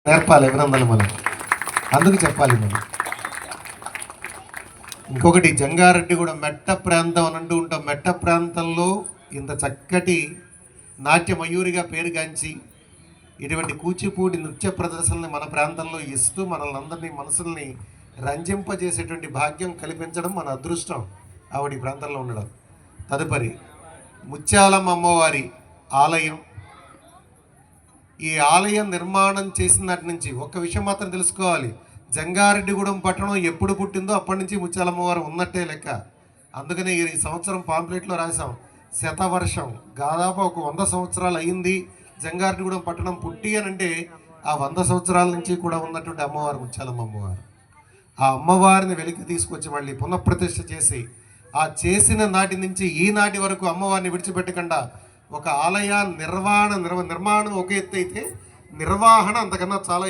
నేర్పాలి అభినందనలు మనం, అందుకు చెప్పాలి మనం. ఇంకొకటి, జంగారెడ్డి కూడా మెట్ట ప్రాంతం అని అంటూ ఉంటాం. మెట్ట ప్రాంతంలో ఇంత చక్కటి నాట్య మయూరిగా పేరుగాంచి ఇటువంటి కూచిపూడి నృత్య ప్రదర్శనని మన ప్రాంతంలో ఇస్తూ మనల్ని అందరినీ మనసుల్ని రంజింపజేసేటువంటి భాగ్యం కల్పించడం మన అదృష్టం ఆవిడ ఈ ప్రాంతంలో ఉండడం. తదుపరి ముత్యాలమ్మ అమ్మవారి ఆలయం. ఈ ఆలయం నిర్మాణం చేసినటి నుంచి ఒక్క విషయం మాత్రం తెలుసుకోవాలి, జంగారెడ్డిగూడెం పట్టణం ఎప్పుడు పుట్టిందో అప్పటి నుంచి ముత్యాలమ్మవారు ఉన్నట్టే లెక్క. అందుకనే ఈ సంవత్సరం పాంప్లెట్లో రాసాం, శతవర్షం, దాదాపు ఒక 100 సంవత్సరాలు అయ్యింది జంగారెడ్డిగూడెం పట్టణం పుట్టి అని అంటే ఆ 100 సంవత్సరాల నుంచి కూడా ఉన్నటువంటి అమ్మవారు ముత్యాలమ్మ అమ్మవారు. ఆ అమ్మవారిని వెలికి తీసుకొచ్చి మళ్ళీ పునఃప్రతిష్ఠ చేసి ఆ చేసిన నాటి నుంచి ఈనాటి వరకు అమ్మవారిని విడిచిపెట్టకుండా ఒక ఆలయ నిర్మాణం ఒక ఎత్తు అయితే నిర్వహణ అంతకన్నా చాలా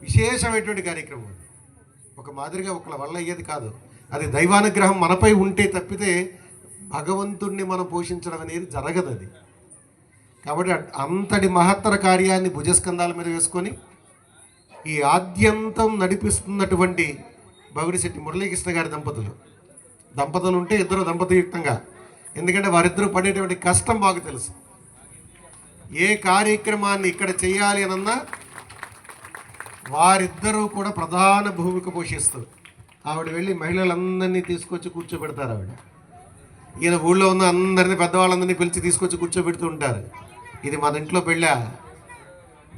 విశేషమైనటువంటి కార్యక్రమం. ఒక మాదిరిగా ఒకళ్ళ వల్ల అయ్యేది కాదు. అది దైవానుగ్రహం మనపై ఉంటే తప్పితే భగవంతుణ్ణి మనం పోషించడం అనేది జరగదు. అది కాబట్టి అంతటి మహత్తర కార్యాన్ని భుజస్కంధాల మీద వేసుకొని ఈ ఆద్యంతం నడిపిస్తున్నటువంటి బవిడిశెట్టి మురళీకృష్ణ గారి దంపతులు ఉంటే ఇద్దరు దంపతియుక్తంగా, ఎందుకంటే వారిద్దరూ పడేటువంటి కష్టం బాగా తెలుసు. ఏ కార్యక్రమాన్ని ఇక్కడ చేయాలి అనన్నా వారిద్దరూ కూడా ప్రధాన భూమిక పోషిస్తారు. ఆవిడ వెళ్ళి మహిళలందరినీ తీసుకొచ్చి కూర్చోబెడతారు. ఆవిడ ఈయన ఊళ్ళో ఉన్న అందరినీ పెద్దవాళ్ళందరినీ పిలిచి తీసుకొచ్చి కూర్చోబెడుతూ ఉంటారు. ఇది మన ఇంట్లో పెళ్ళా,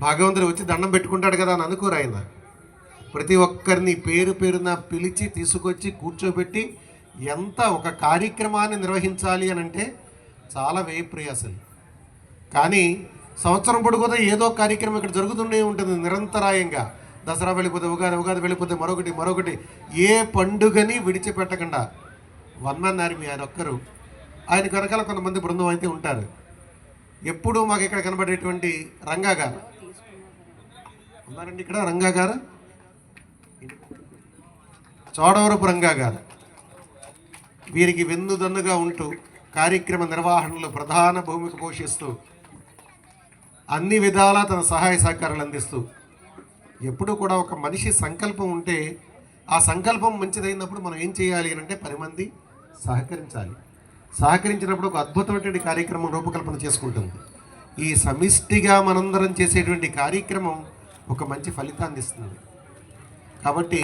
భగవంతుడు వచ్చి దండం పెట్టుకుంటాడు కదా అని అనుకోరు ఆయన. ప్రతి ఒక్కరిని పేరున పిలిచి తీసుకొచ్చి కూర్చోబెట్టి ఎంత ఒక కార్యక్రమాన్ని నిర్వహించాలి అని అంటే చాలా వ్యయ ప్రయాసలు. కానీ సంవత్సరం పొడుగుతా ఏదో కార్యక్రమం ఇక్కడ జరుగుతూనే ఉంటుంది నిరంతరాయంగా. దసరా వెళ్ళిపోతే ఉగాది వెళ్ళిపోతే మరొకటి ఏ పండుగని విడిచిపెట్టకుండా వన్ మ్యాన్ ఆర్మీ ఆయన ఒక్కరు. ఆయన వెనకాల కొంతమంది బృందం అయితే ఉంటారు. ఎప్పుడూ మాకు ఇక్కడ కనబడేటువంటి రంగా గారు ఉన్నారండి. ఇక్కడ రంగా గారు, చోడవరపు రంగా గారు, వీరికి వెన్నుదన్నుగా ఉంటూ కార్యక్రమ నిర్వహణలో ప్రధాన భూమిక పోషిస్తూ అన్ని విధాలా తన సహాయ సహకారాలు అందిస్తూ, ఎప్పుడూ కూడా ఒక మనిషి సంకల్పం ఉంటే ఆ సంకల్పం మంచిదైనప్పుడు మనం ఏం చేయాలి అంటే 10 మంది సహకరించాలి. సహకరించినప్పుడు ఒక అద్భుతమైనటువంటి కార్యక్రమం రూపకల్పన చేసుకుంటుంది. ఈ సమిష్టిగా మనందరం చేసేటువంటి కార్యక్రమం ఒక మంచి ఫలితాన్ని ఇస్తుంది. కాబట్టి